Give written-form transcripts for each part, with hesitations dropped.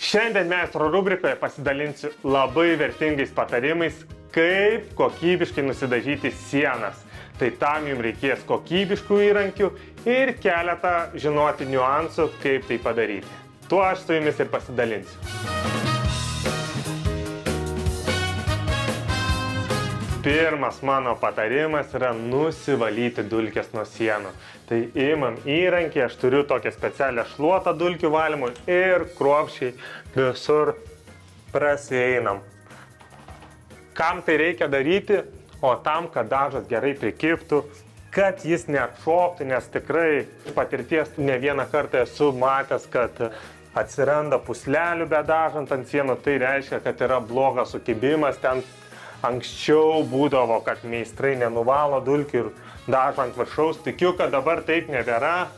Šiandien meistro rubrikoje pasidalinsiu labai vertingais patarimais, kaip kokybiškai nusidažyti sienas. Tai tam jums reikės kokybiškų įrankių ir keletą žinoti niuansų, kaip tai padaryti. Tuo aš su jumis ir pasidalinsiu. Pirmas mano patarimas yra nusivalyti dulkes nuo sienų. Tai imam įrankį, aš turiu tokią specialią šluotą dulkių valymui ir kruopščiai visur prasieinam. Kam tai reikia daryti? O tam, kad dažas gerai prikibtų, kad jis neatšoktų, nes tikrai patirties ne vieną kartą esu matęs, kad atsiranda puslelių bedažant ant sienų, tai reiškia, kad yra blogas sukibimas. Ten anksčiau būdavo, kad meistrai nenuvalo dulkių ir dažo ant viršaus. Tikiu, kad dabar taip nebėra.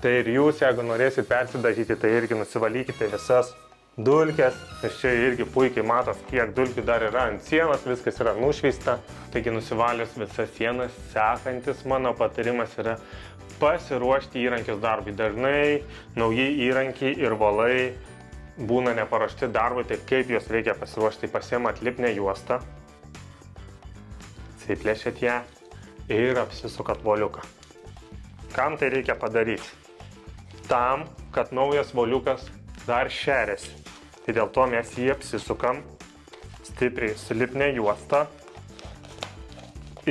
Tai ir jūs, jeigu norėsit persidažyti, tai irgi nusivalykite visas dulkes. Nes čia irgi puikiai matos, kiek dulkių dar yra ant sienos, viskas yra nušveista. Taigi nusivalius visas sienas, sekantis mano patarimas yra pasiruošti įrankius darbui. Dažnai nauji įrankiai ir volai būna neparuošti darbui, tai kaip juos reikia pasiruošti. Tai pasiimat lipnią juostą, įplėšėt ją ir apsisukat voliuką. Kam tai reikia padaryti? Tam, kad naujas voliukas dar šeriasi. Tai dėl to mes jį apsisukam stipriai su lipnia juosta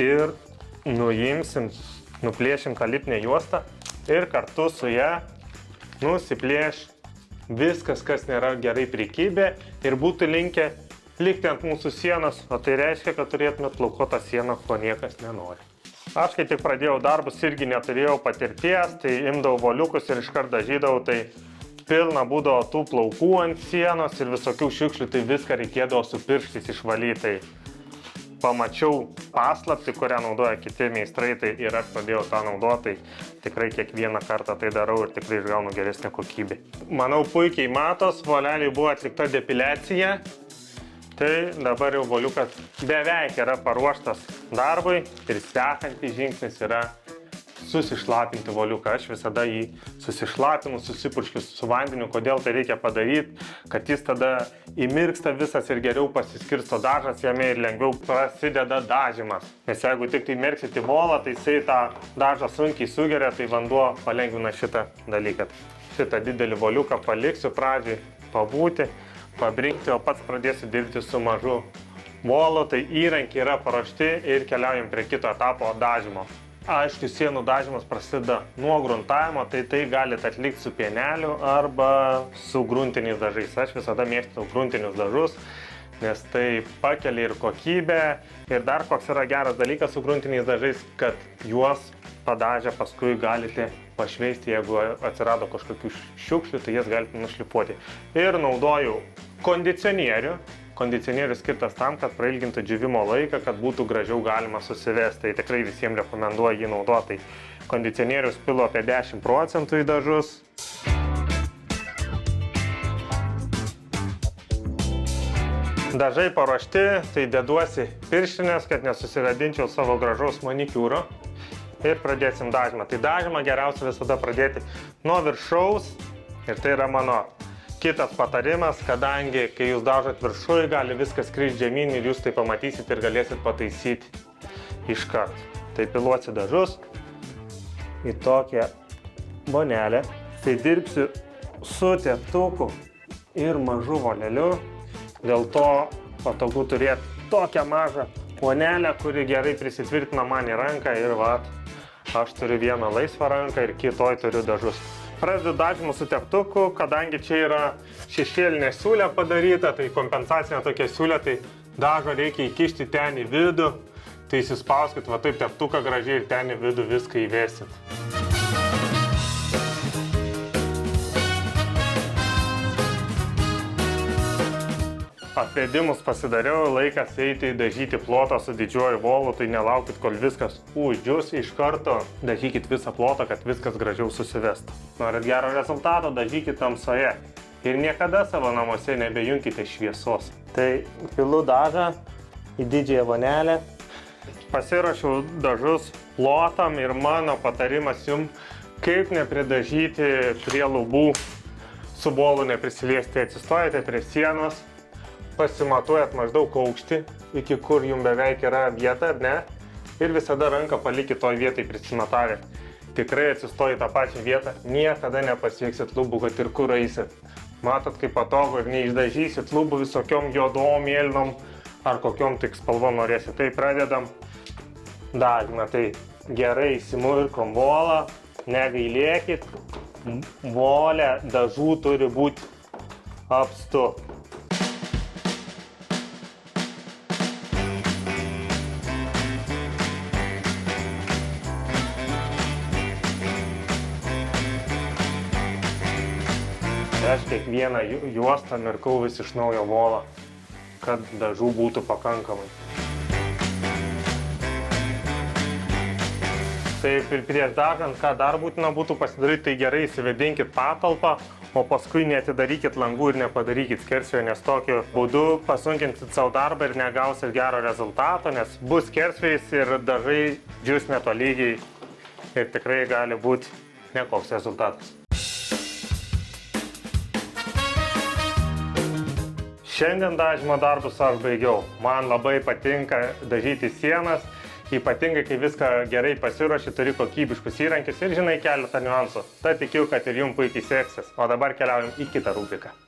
ir nuplėšim tą lipnią juostą ir kartu su ją nusiplėš viskas, kas nėra gerai prikibę ir būtų linkę likti ant mūsų sienos, o tai reiškia, kad turėtumėt plaukuotą sieną, ko niekas nenori. Aš kai tik pradėjau darbus irgi neturėjau patirties, tai imdavau voliukus ir iškart dažydavau, tai pilna būdavo tų plaukų ant sienos ir visokių šiukšlių, tai viską reikėdavo su pirštais išvalyti. Tai pamačiau paslaptį, kurią naudoja kiti meistrai, tai ir aš pradėjau tą naudoti, tai tikrai kiekvieną kartą tai darau ir tikrai išgaunu geresnę kokybę. Manau, puikiai matos, voleliai buvo atlikta depiliacija. Tai dabar jau voliukas beveik yra paruoštas darbui ir sekantis žingsnis yra susišlapinti voliuką. Aš visada jį susišlapinu, susipurškiu su vandeniu. Kodėl tai reikia padaryti? Kad jis tada įmirksta visas ir geriau pasiskirsto dažas jame ir lengviau prasideda dažymas. Nes jeigu tik tai merksit į volą, tai jisai tą dažą sunkiai sugeria, tai vanduo palengvina šitą dalyką. Šitą didelį voliuką paliksiu pradžiai pabūti, pabrinkti, o pats pradėsiu dirbti su mažu volu, tai įrankiai yra paruošti ir keliaujam prie kito etapo dažymo. Aišku, sienų dažymas prasideda nuo gruntavimo, tai galit atlikti su pieneliu arba su gruntiniais dažais. Aš visada mėgstu gruntinius dažus, nes tai pakelia ir kokybę. Ir dar koks yra geras dalykas su gruntiniais dažais, kad juos padažę paskui galite pašveisti, jeigu atsirado kažkokių šiukšlių, tai jas galite nušlifuoti. Ir naudoju kondicionierių. Kondicionierius skirtas tam, kad prailgintų džiūvimo laiką, kad būtų gražiau galima susivesti. Tai tikrai visiems rekomenduoju jį naudoti. Kondicionierius pilu apie 10% į dažus. Dažai paruošti, tai deduosi pirštinės, kad nesusivedinčiau savo gražaus manikiūro. Ir pradėsim dažymą. Tai dažymą geriausia visada pradėti nuo viršaus. Ir tai yra mano kitas patarimas, kadangi kai jūs dažot viršui, gali viskas skristi žemyn ir jūs tai pamatysit ir galėsit pataisyti iškart. Tai piluosi dažus į tokią vonelę. Tai dirbsiu su teptuku ir mažu voleliu. Dėl to patogu turėti tokią mažą vonelę, kuri gerai prisitvirtina man į ranką ir aš turiu vieną laisvą ranką ir kitoj turiu dažus. Pradedu dažymą su teptuku, kadangi čia yra šešėlinė siūlė padaryta, tai kompensacinė tokia siūlė, tai dažą reikia įkišti ten į vidų, tai įsispauskit va taip teptuką gražiai ir ten į vidų viską įvesit. Apvedimus pasidariau, laikas eiti dažyti plotą su didžiuoju volu, tai nelaukit, kol viskas uždžius, iš karto dažykit visą plotą, kad viskas gražiau susivestų. Norit gero rezultato, dažykit tamsoje ir niekada savo namuose nebejunkite šviesos. Tai pilu dažą į didžiąją vonelę, pasiruošiau dažus plotam ir mano patarimas jums, kaip nepridažyti prie lubų su bolu neprisiliesti. Atsistojate prie sienos, pasimatuojat maždaug aukštį, iki kur jums beveik yra vieta, ar ne? Ir visada ranką palikit toj vietai prisimatavę. Tikrai atsistoji tą pačią vietą, niekada nepasieksit lubų, kad ir kur eisit. Matot, kaip patogu ir neišdažysit lubų visokiom juodom, mėlynom ar kokiom tik spalvom norėsit. Tai pradedam dažymą. Tai gerai įsimurkom volą, negailėkit. Volė dažų turi būti apstu. Aš kiekvieną juostą mirkau vis iš naujo volą, kad dažų būtų pakankamai. Taip ir prieš dažant, ką dar būtina būtų pasidaryti, tai gerai įsivedinkit patalpą, o paskui neatidarykit langų ir nepadarykit skersvėjo, nes tokiu būdu pasunkinsit savo darbą ir negausit gero rezultato, nes bus skersvėjis ir dažai džius netolygiai ir tikrai gali būti nekoks rezultatas. Šiandien dažymo darbus aš baigiau. Man labai patinka dažyti sienas, ypatingai kai viską gerai pasiruoši, turi kokybiškus įrankius ir žinai keletą niuansų. Tad tikiu, kad ir jums puikiai seksis. O dabar keliaujam į kitą rubriką.